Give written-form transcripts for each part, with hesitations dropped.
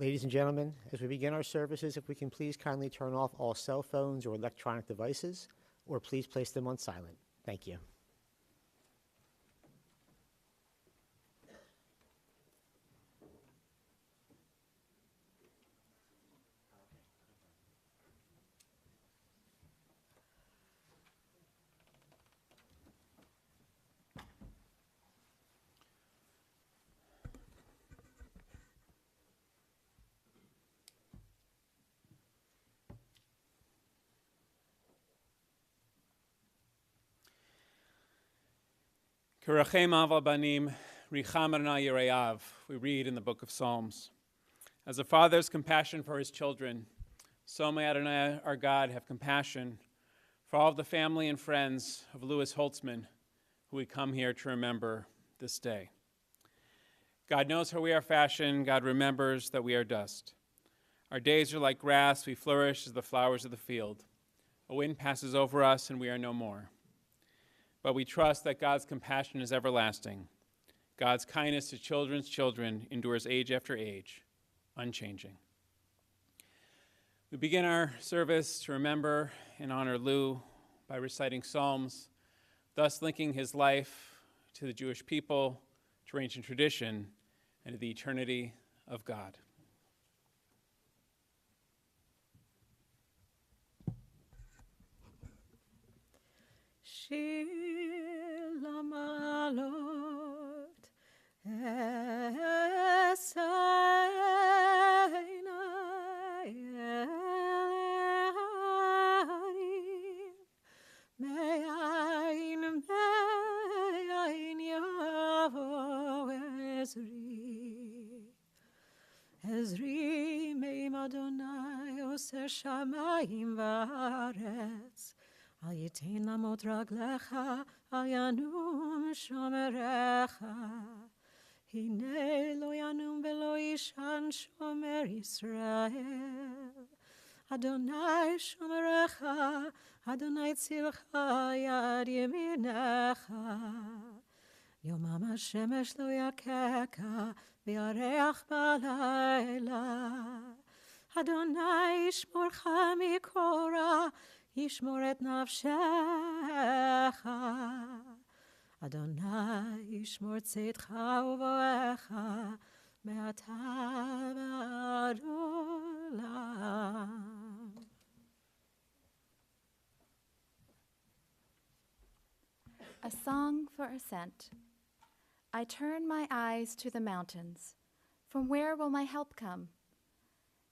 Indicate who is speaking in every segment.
Speaker 1: Ladies and gentlemen, as we begin our services, if we can please kindly turn off all cell phones or electronic devices, or please place them on silent. Thank you.
Speaker 2: Kerachem Av Banim, Richam Adonai Yireav, we read in the book of Psalms. As a father's compassion for his children, so may Adonai, our God, have compassion for all of the family and friends of Louis Holtzman, who we come here to remember this day. God knows how we are fashioned. God remembers that we are dust. Our days are like grass. We flourish as the flowers of the field. A wind passes over us, and we are no more. But we trust that God's compassion is everlasting. God's kindness to children's children endures age after age, unchanging. We begin our service to remember and honor Lou by reciting Psalms, thus linking his life to the Jewish people, to ancient tradition, and to the eternity of God.
Speaker 3: Shir lamalot esayna harim me'ayin yavo Ezri me'im Adonai oseh shamayim va'aretz Al yitin lamot raglecha, al yanum shomerecha. Hine lo yanum velo yishan shomer Yisrael. Adonai shomerecha, Adonai tzilcha yad yeminecha. Yomam hashemesh lo yakeka, v'yareach balayla. Adonai yishmorcha mikora, ישמור את נפשך, אדוני ישמור צאתך ובואך, מעתה ועד עולם.
Speaker 4: A song for ascent. I turn my eyes to the mountains. From where will my help come?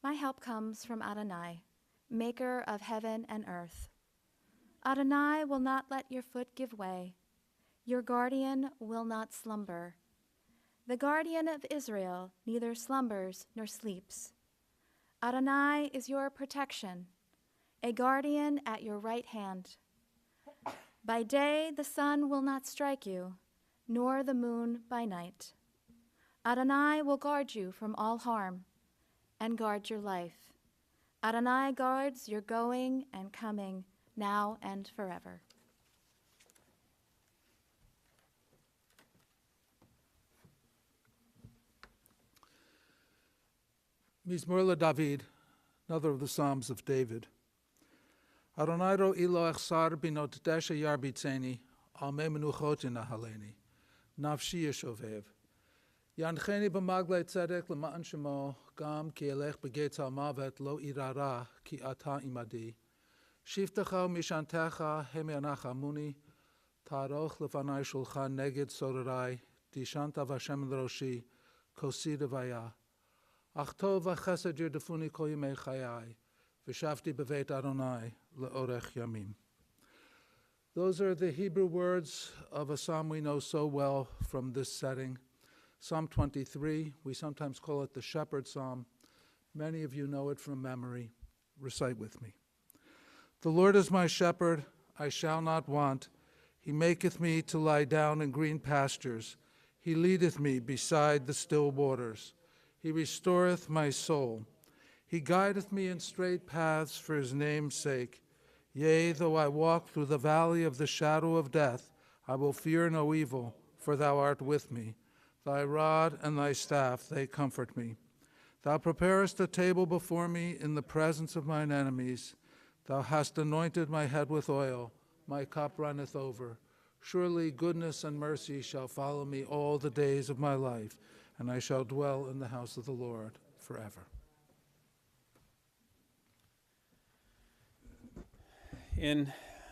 Speaker 4: My help comes from Adonai, Maker of heaven and earth. Adonai will not let your foot give way. Your guardian will not slumber. The guardian of Israel neither slumbers nor sleeps. Adonai is your protection, a guardian at your right hand. By day the sun will not strike you, nor the moon by night. Adonai will guard you from all harm and guard your life. Adonai guards your going and coming, now and forever.
Speaker 5: Mizmor LaDavid, another of the Psalms of David. Adonai ro ilo echsar binot desha yarbitzeni, al me menuchotina haleni, nafshi yeshovev. Yancheni b'maglei tzedek l'ma'an shemo, gam ki elech b'getz ha'mavet lo irara ki ata imadi. Shiftecha u'mishantecha hemianach amuni, taroch lefanai shulchan neged sorarai, dishanta v'Hashem l'roshi, kosi devaya. Ach tov v'chesed yirdefuni kol yimei chayai, v'shavti b'veit Adonai le'orech yamim. Those are the Hebrew words of a psalm we know so well from this setting. Psalm 23, we sometimes call it the Shepherd Psalm. Many of you know it from memory. Recite with me. The Lord is my shepherd, I shall not want. He maketh me to lie down in green pastures. He leadeth me beside the still waters. He restoreth my soul. He guideth me in straight paths for his name's sake. Yea, though I walk through the valley of the shadow of death, I will fear no evil, for thou art with me. Thy rod and thy staff, they comfort me. Thou preparest a table before me in the presence of mine enemies. Thou hast anointed my head with oil. My cup runneth over. Surely goodness and mercy shall follow me all the days of my life, and I shall dwell in the house of the Lord forever.
Speaker 2: In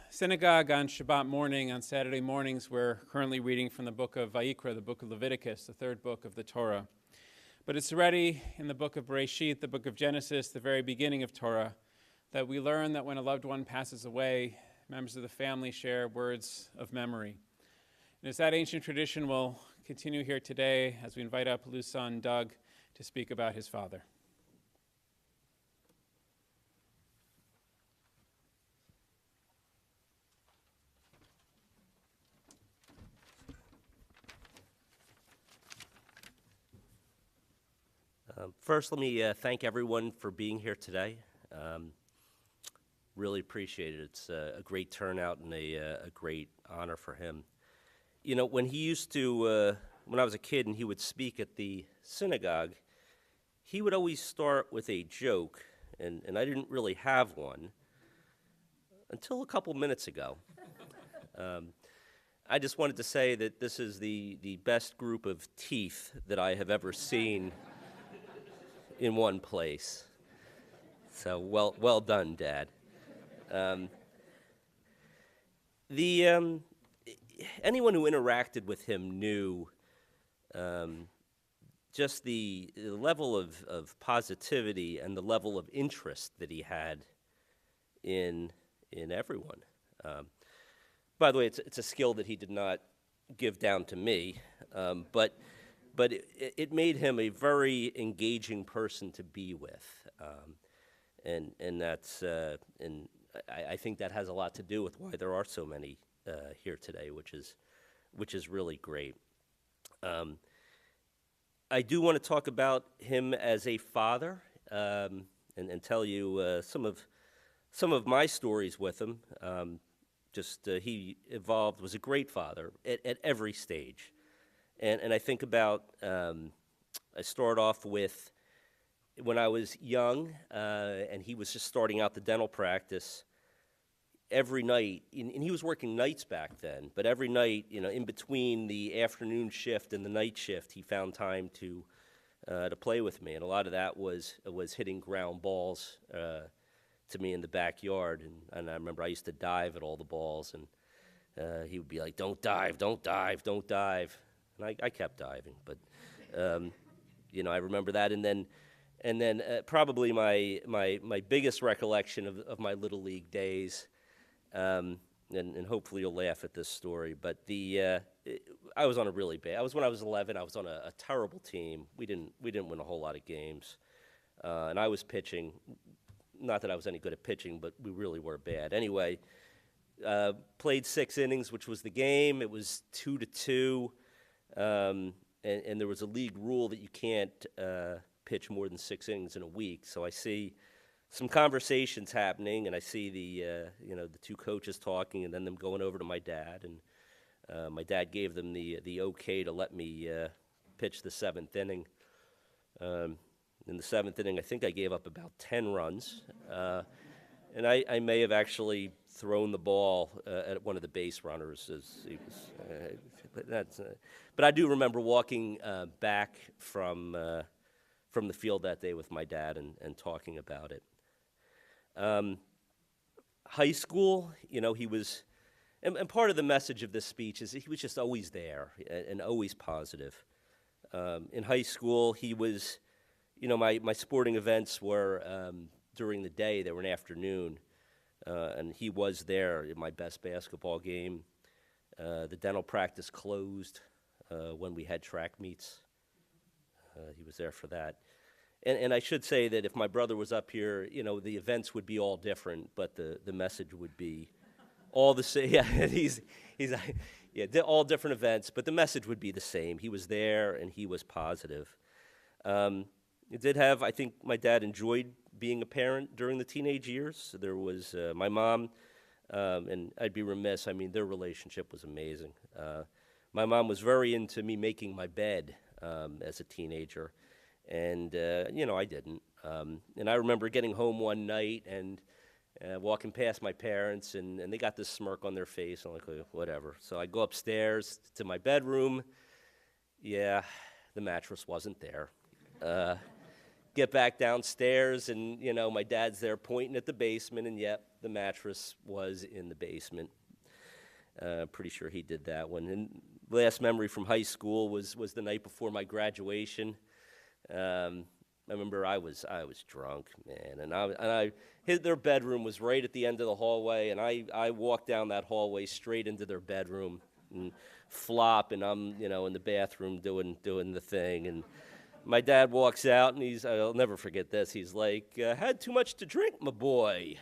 Speaker 2: synagogue on Shabbat morning, on Saturday mornings, we're currently reading from the book of Vayikra, the book of Leviticus, the third book of the Torah. But it's already in the book of Bereshit, the book of Genesis, the very beginning of Torah, that we learn that when a loved one passes away, members of the family share words of memory. And as that ancient tradition will continue here today as we invite up Lou's son, Doug, to speak about his father.
Speaker 6: First, let me thank everyone for being here today. Really appreciate it. It's a great turnout and a great honor for him. You know, when he used to, when I was a kid and he would speak at the synagogue, he would always start with a joke, and I didn't really have one until a couple minutes ago. I just wanted to say that this is the best group of teeth that I have ever seen in one place. So well done, Dad. Anyone who interacted with him knew just the level of positivity and the level of interest that he had in everyone. By the way, it's a skill that he did not give down to me, but it made him a very engaging person to be with, and that's and I think that has a lot to do with why there are so many here today, which is really great. I do want to talk about him as a father, and tell you some of my stories with him. He was a great father at every stage. And I think about, I start off with when I was young, and he was just starting out the dental practice. Every night, and he was working nights back then, but every night, you know, in between the afternoon shift and the night shift, he found time to play with me. And a lot of that was hitting ground balls to me in the backyard. And I remember I used to dive at all the balls, and he would be like, "Don't dive, don't dive, don't dive." And I kept diving, but you know, I remember that. And then probably my biggest recollection of my Little League days, and hopefully you'll laugh at this story, but I was on a really bad. When I was 11. I was on a terrible team. We didn't win a whole lot of games, and I was pitching. Not that I was any good at pitching, but we really were bad. Anyway, played 6 innings, which was the game. It was 2-2. And there was a league rule that you can't pitch more than 6 innings in a week. So I see some conversations happening, and I see the 2 coaches talking, and then them going over to my dad, and my dad gave them the okay to let me pitch the 7th inning. In the 7th inning, I think I gave up about 10 runs, and I may have actually thrown the ball at one of the base runners as he was. But I do remember walking back from the field that day with my dad and talking about it. High school, you know, he was, and part of the message of this speech is he was just always there and always positive. In high school, he was, you know, my sporting events were during the day. They were in the afternoon, and he was there in my best basketball game. The dental practice closed when we had track meets. He was there for that. And I should say that if my brother was up here, you know, the events would be all different, but the message would be all the same. Yeah, he's all different events, but the message would be the same. He was there, and he was positive. It did have, I think my dad enjoyed being a parent during the teenage years. There was my mom, and I'd be remiss, I mean, their relationship was amazing. My mom was very into me making my bed as a teenager, And, I didn't. And I remember getting home one night and walking past my parents, and they got this smirk on their face. I'm like, whatever. So I go upstairs to my bedroom. Yeah, the mattress wasn't there. Get back downstairs, and, my dad's there pointing at the basement, and yep, the mattress was in the basement. Pretty sure he did that one. And last memory from high school was the night before my graduation. I remember I was drunk, man, and I hit their bedroom was right at the end of the hallway, and I walked down that hallway straight into their bedroom and flop, and I'm in the bathroom doing the thing, and my dad walks out, and I'll never forget this. He's like, "Had too much to drink, my boy."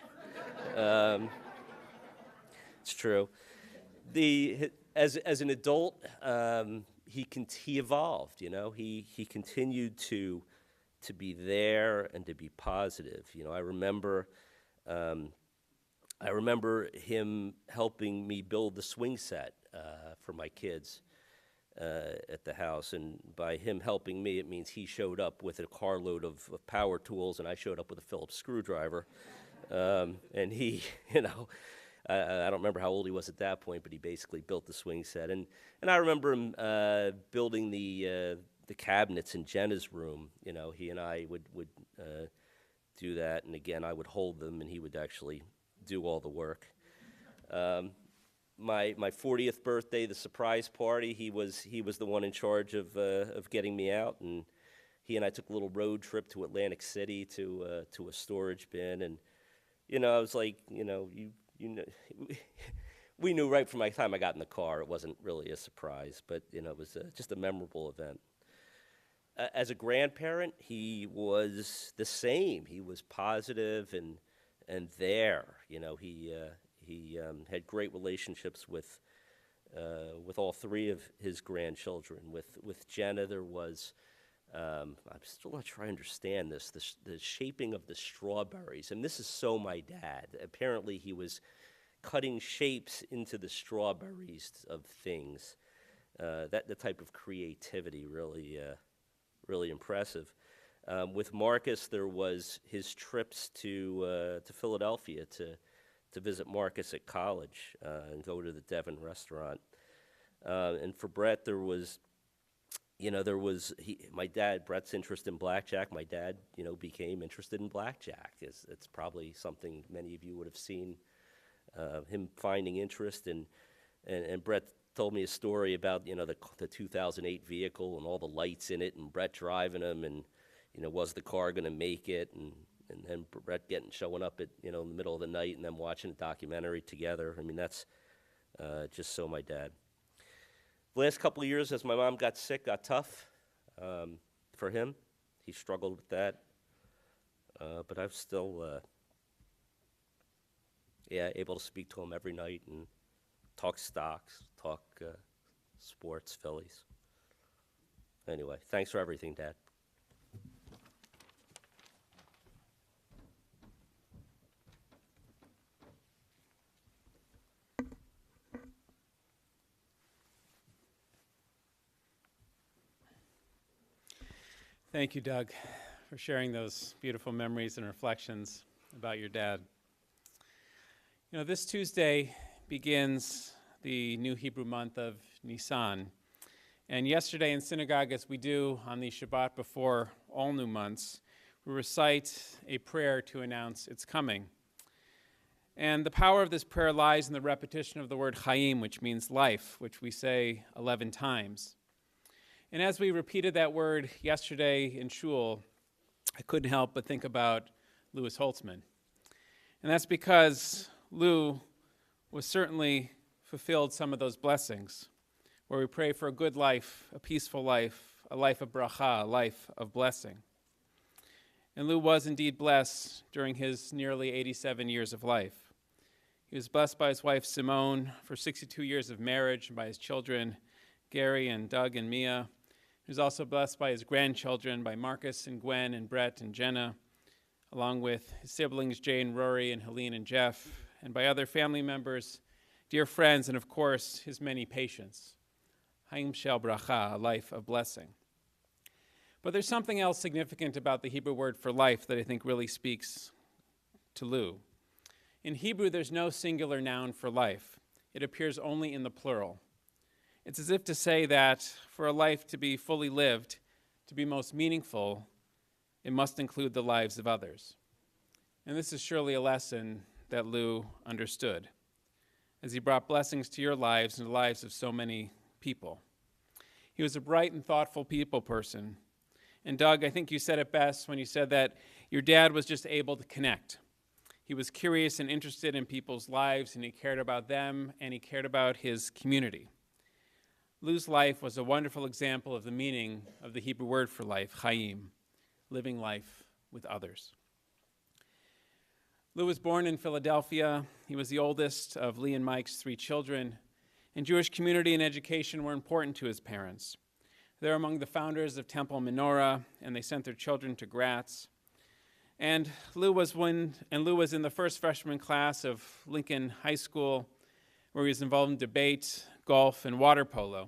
Speaker 6: It's true. As an adult, he evolved. He continued to be there and to be positive. I remember him helping me build the swing set for my kids at the house, and by him helping me, it means he showed up with a carload of power tools, and I showed up with a Phillips screwdriver. And he, I don't remember how old he was at that point, but he basically built the swing set. And I remember him building the cabinets in Jenna's room. He and I would do that, and again, I would hold them, and he would actually do all the work. My 40th birthday, the surprise party, he was the one in charge of getting me out, and he and I took a little road trip to Atlantic City to a storage bin, and I was like, we knew right from the time I got in the car, it wasn't really a surprise, but it was just a memorable event. As a grandparent, he was the same. He was positive and there. He had great relationships with all three of his grandchildren. With Jenna, there was I'm still not sure I understand this. The shaping of the strawberries, and this is so my dad. Apparently, he was cutting shapes into the strawberries of things. The type of creativity really impressive. With Marcus, there was his trips to Philadelphia to visit Marcus at college and go to the Devon restaurant. And for Brett, there was my dad, Brett's interest in blackjack. My dad, became interested in blackjack. It's probably something many of you would have seen him finding interest in. And Brett told me a story about the 2008 vehicle and all the lights in it, and Brett driving them, and was the car going to make it, and then Brett showing up at in the middle of the night, and then watching a documentary together. I mean, that's just so my dad. The last couple of years, as my mom got sick, got tough for him. He struggled with that, but I'm still able to speak to him every night and talk stocks, talk sports, Phillies. Anyway, thanks for everything, Dad.
Speaker 2: Thank you, Doug, for sharing those beautiful memories and reflections about your dad. This Tuesday begins the new Hebrew month of Nisan. And yesterday in synagogue, as we do on the Shabbat before all new months, we recite a prayer to announce its coming. And the power of this prayer lies in the repetition of the word Chaim, which means life, which we say 11 times. And as we repeated that word yesterday in shul, I couldn't help but think about Louis Holtzman. And that's because Lou was certainly fulfilled some of those blessings, where we pray for a good life, a peaceful life, a life of bracha, a life of blessing. And Lou was indeed blessed during his nearly 87 years of life. He was blessed by his wife Simone for 62 years of marriage, and by his children, Gary and Doug and Mia. He was also blessed by his grandchildren, by Marcus and Gwen and Brett and Jenna, along with his siblings Jane, Rory, and Helene and Jeff, and by other family members, dear friends, and of course, his many patients. Haim Shel Bracha, a life of blessing. But there's something else significant about the Hebrew word for life that I think really speaks to Lou. In Hebrew, there's no singular noun for life. It appears only in the plural. It's as if to say that for a life to be fully lived, to be most meaningful, it must include the lives of others. And this is surely a lesson that Lou understood as he brought blessings to your lives and the lives of so many people. He was a bright and thoughtful people person. And Doug, I think you said it best when you said that your dad was just able to connect. He was curious and interested in people's lives, and he cared about them, and he cared about his community. Lou's life was a wonderful example of the meaning of the Hebrew word for life, chaim, living life with others. Lou was born in Philadelphia. He was the oldest of Lee and Mike's 3 children, and Jewish community and education were important to his parents. They're among the founders of Temple Menorah, and they sent their children to Gratz. And Lou was in the first freshman class of Lincoln High School, where he was involved in debate, golf, and water polo.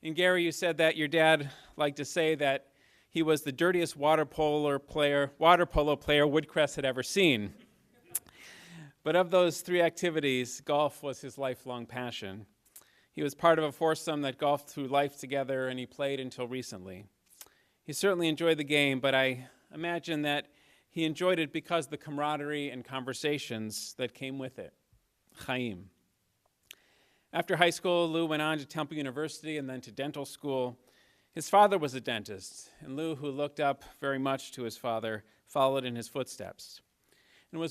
Speaker 2: And Gary, you said that your dad liked to say that he was the dirtiest water polo player Woodcrest had ever seen. But of those 3 activities, golf was his lifelong passion. He was part of a foursome that golfed through life together, and he played until recently. He certainly enjoyed the game, but I imagine that he enjoyed it because of the camaraderie and conversations that came with it. Chaim. After high school, Lou went on to Temple University and then to dental school. His father was a dentist, and Lou, who looked up very much to his father, followed in his footsteps. And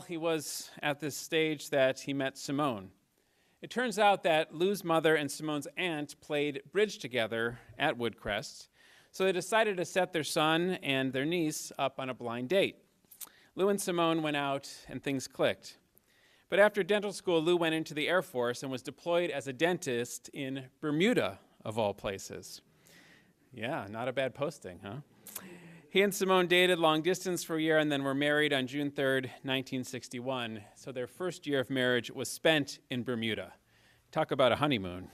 Speaker 2: he was at this stage that he met Simone. It turns out that Lou's mother and Simone's aunt played bridge together at Woodcrest, so they decided to set their son and their niece up on a blind date. Lou and Simone went out, and things clicked. But after dental school, Lou went into the Air Force and was deployed as a dentist in Bermuda, of all places. Yeah, not a bad posting, huh? He and Simone dated long distance for a year and then were married on June 3rd, 1961. So their first year of marriage was spent in Bermuda. Talk about a honeymoon.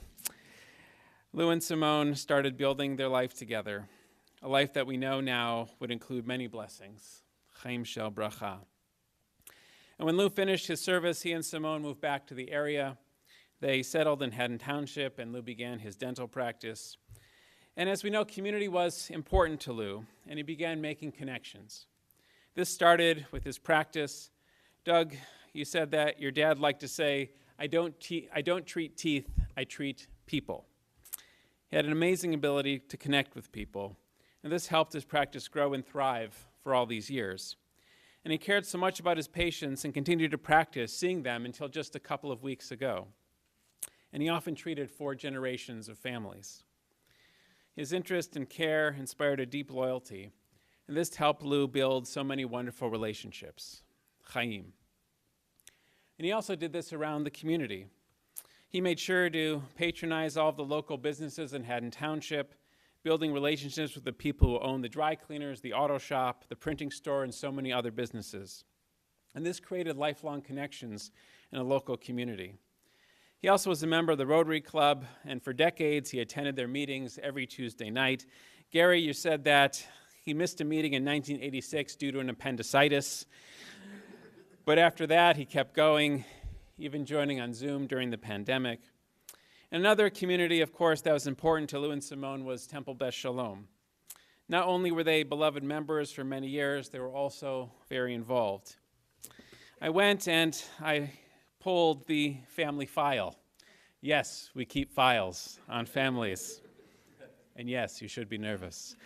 Speaker 2: Lou and Simone started building their life together, a life that we know now would include many blessings. Chaim shel bracha. And when Lou finished his service, he and Simone moved back to the area. They settled in Haddon Township, and Lou began his dental practice. And as we know, community was important to Lou, and he began making connections. This started with his practice. Doug, you said that your dad liked to say, I don't treat teeth, I treat people. He had an amazing ability to connect with people, and this helped his practice grow and thrive for all these years. And he cared so much about his patients and continued to practice seeing them until just a couple of weeks ago. And he often treated 4 generations of families. His interest and care inspired a deep loyalty, and this helped Lou build so many wonderful relationships. Chaim. And he also did this around the community. He made sure to patronize all of the local businesses in Haddon Township, building relationships with the people who own the dry cleaners, the auto shop, the printing store, and so many other businesses. And this created lifelong connections in a local community. He also was a member of the Rotary Club, and for decades he attended their meetings every Tuesday night. Gary, you said that he missed a meeting in 1986 due to an appendicitis. But after that, he kept going, even joining on Zoom during the pandemic. And another community, of course, that was important to Lou and Simone was Temple Beth Shalom. Not only were they beloved members for many years, they were also very involved. I went and I pulled the family file. Yes, we keep files on families. And yes, you should be nervous.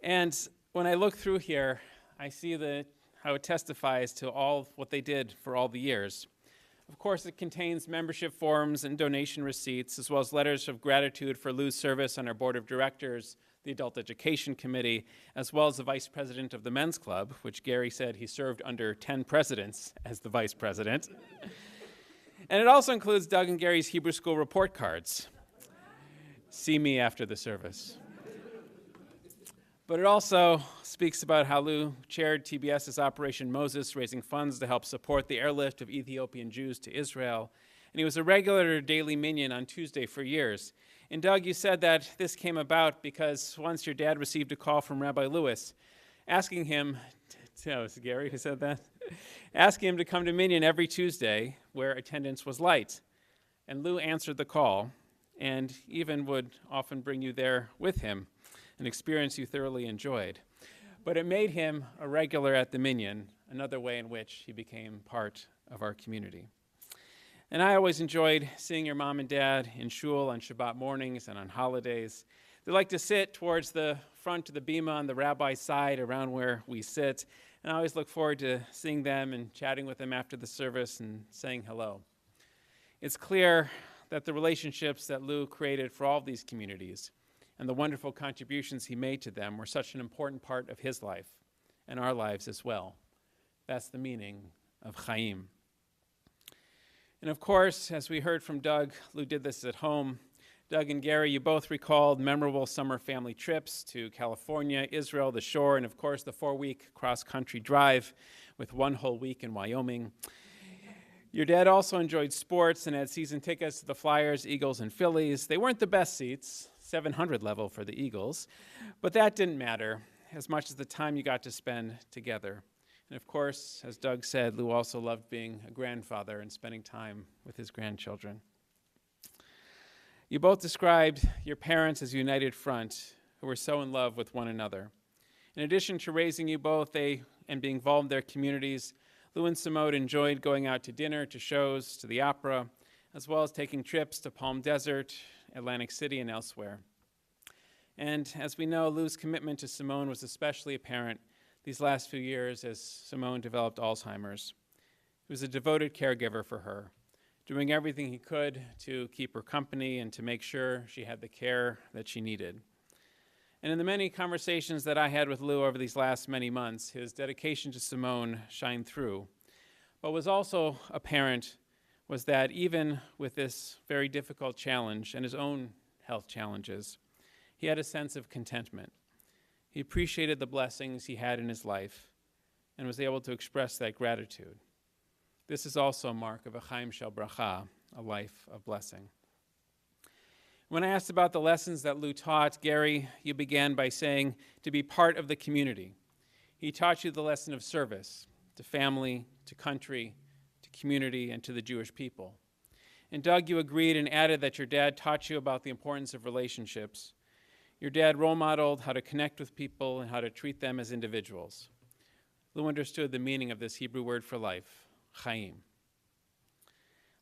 Speaker 2: And when I look through here, I see how it testifies to all what they did for all the years. Of course, it contains membership forms and donation receipts, as well as letters of gratitude for Lou's service on our board of directors, the Adult Education Committee, as well as the vice president of the Men's Club, which Gary said he served under 10 presidents as the vice president. And it also includes Doug and Gary's Hebrew School report cards. See me after the service. But it also speaks about how Lou chaired TBS's Operation Moses, raising funds to help support the airlift of Ethiopian Jews to Israel. And he was a regular daily minyan on Tuesday for years. And Doug, you said that this came about because once your dad received a call from Rabbi Lewis asking him, it was Gary who said that, asking him to come to Minyan every Tuesday where attendance was light. And Lou answered the call and even would often bring you there with him, an experience you thoroughly enjoyed. But it made him a regular at the Minyan, another way in which he became part of our community. And I always enjoyed seeing your mom and dad in shul on Shabbat mornings and on holidays. They like to sit towards the front of the bima on the rabbi's side around where we sit. And I always look forward to seeing them and chatting with them after the service and saying hello. It's clear that the relationships that Lou created for all of these communities and the wonderful contributions he made to them were such an important part of his life and our lives as well. That's the meaning of Chaim. And of course, as we heard from Doug, Lou did this at home. Doug and Gary, you both recalled memorable summer family trips to California, Israel, the shore, and of course the 4-week cross-country drive with 1 whole week in Wyoming. Your dad also enjoyed sports and had season tickets to the Flyers, Eagles, and Phillies. They weren't the best seats, 700 level for the Eagles, but that didn't matter as much as the time you got to spend together. And of course, as Doug said, Lou also loved being a grandfather and spending time with his grandchildren. You both described your parents as a united front who were so in love with one another. In addition to raising you both and being involved in their communities, Lou and Simone enjoyed going out to dinner, to shows, to the opera, as well as taking trips to Palm Desert, Atlantic City, and elsewhere. And as we know, Lou's commitment to Simone was especially apparent these last few years as Simone developed Alzheimer's. He was a devoted caregiver for her, doing everything he could to keep her company and to make sure she had the care that she needed. And in the many conversations that I had with Lou over these last many months, his dedication to Simone shined through. What was also apparent was that even with this very difficult challenge and his own health challenges, he had a sense of contentment. He appreciated the blessings he had in his life and was able to express that gratitude. This is also a mark of a Chaim Shel Bracha, a life of blessing. When I asked about the lessons that Lou taught, Gary, you began by saying to be part of the community. He taught you the lesson of service to family, to country, to community, and to the Jewish people. And Doug, you agreed and added that your dad taught you about the importance of relationships. Your dad role modeled how to connect with people and how to treat them as individuals. Lou understood the meaning of this Hebrew word for life, Chaim.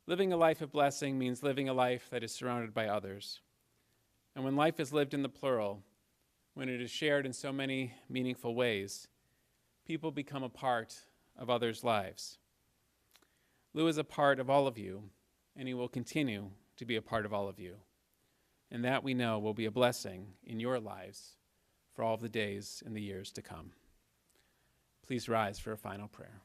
Speaker 2: Living a life of blessing means living a life that is surrounded by others. And when life is lived in the plural, when it is shared in so many meaningful ways, people become a part of others' lives. Lou is a part of all of you, and he will continue to be a part of all of you. And that we know will be a blessing in your lives for all of the days and the years to come. Please rise for a final prayer.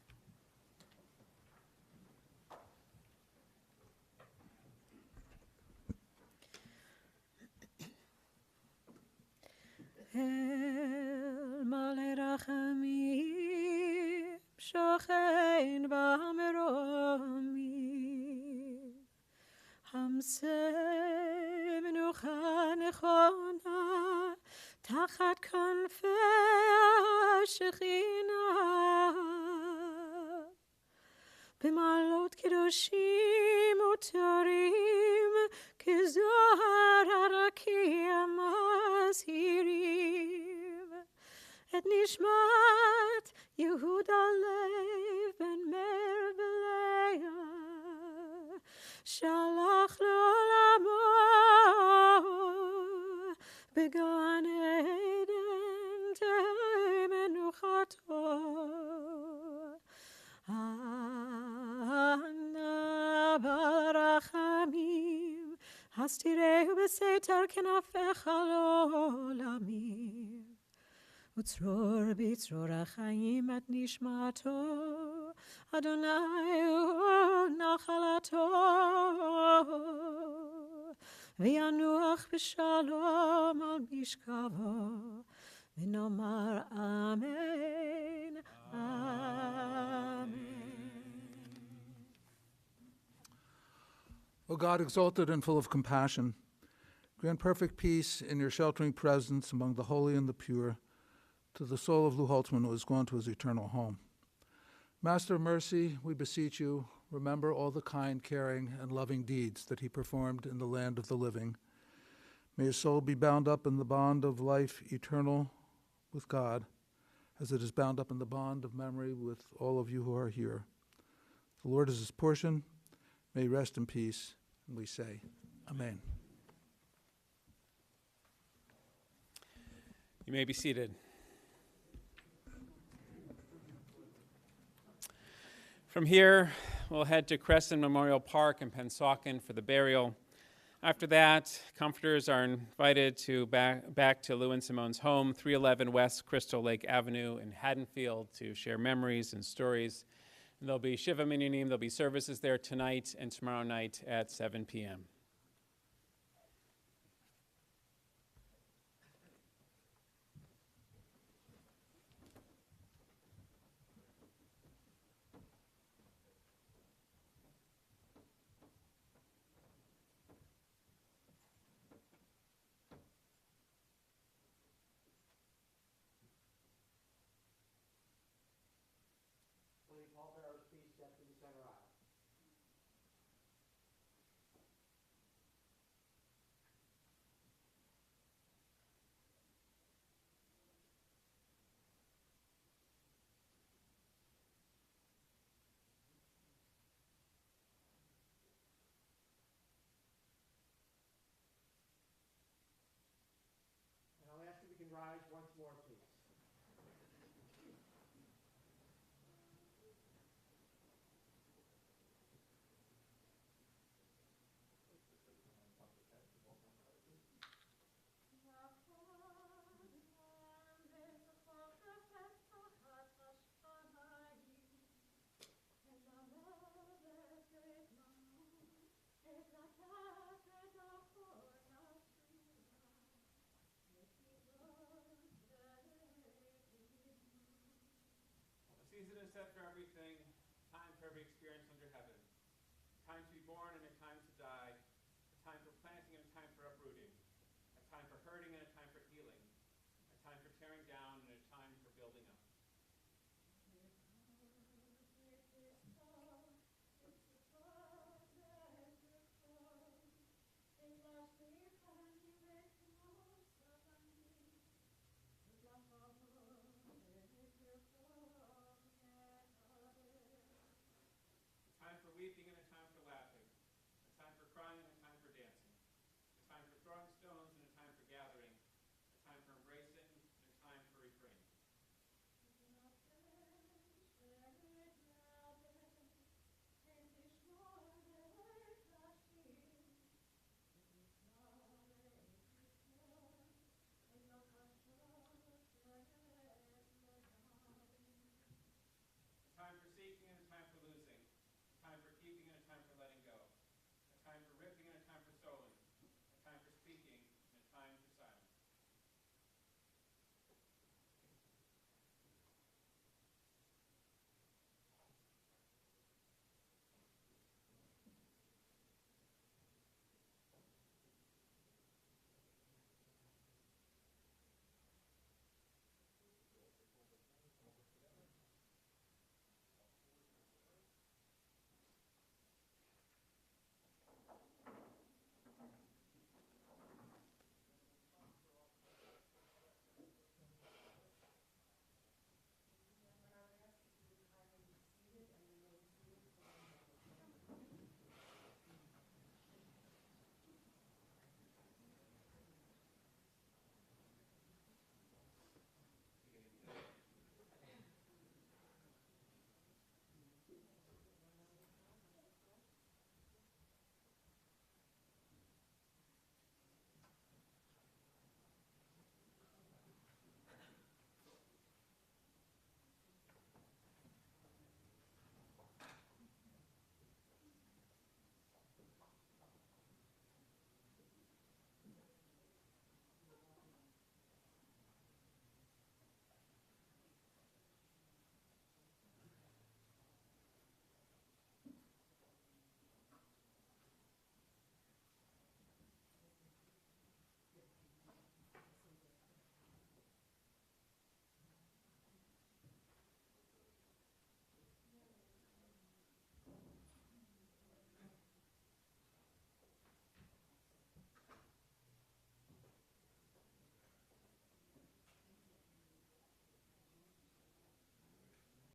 Speaker 3: El male rachamim, shochein b'mromim, hamseh menucha nechona, tachat kanfei השכינה. במעלות קדושים וטהורים, כזוהר הרקיע מזהירים. את נשמת יהודה לב בן מאיר ולאה, שלח לעולמו בגן עדן תהי מנוחתו. אנא ברחמים, הסתירהו בסתר כנפיך לעולמים. וצרור בצרור החיים את נשמתו, אדוני הוא נחלתו. וינוח בשלום על משכבו, ונאמר אמן, amen.
Speaker 5: O God, exalted and full of compassion, Grant perfect peace in your sheltering presence among the holy and the pure to the soul of Lou Holtzman, who has gone to his eternal home. Master of mercy, we beseech you, remember all the kind, caring, and loving deeds that he performed in the land of the living. May his soul be bound up in the bond of life eternal with God, as it is bound up in the bond of memory with all of you who are here. The Lord is his portion. May he rest in peace. And we say, Amen.
Speaker 2: You may be seated. From here, we'll head to Crescent Memorial Park in Pennsauken for the burial. After that, comforters are invited to back to Lou and Simone's home, 311 West Crystal Lake Avenue in Haddonfield, to share memories and stories. And there'll be Shiva Minyanim, there'll be services there tonight and tomorrow night at 7 p.m.
Speaker 1: Pallbearers, please step to the center aisle. And I'll ask if we can rise once more.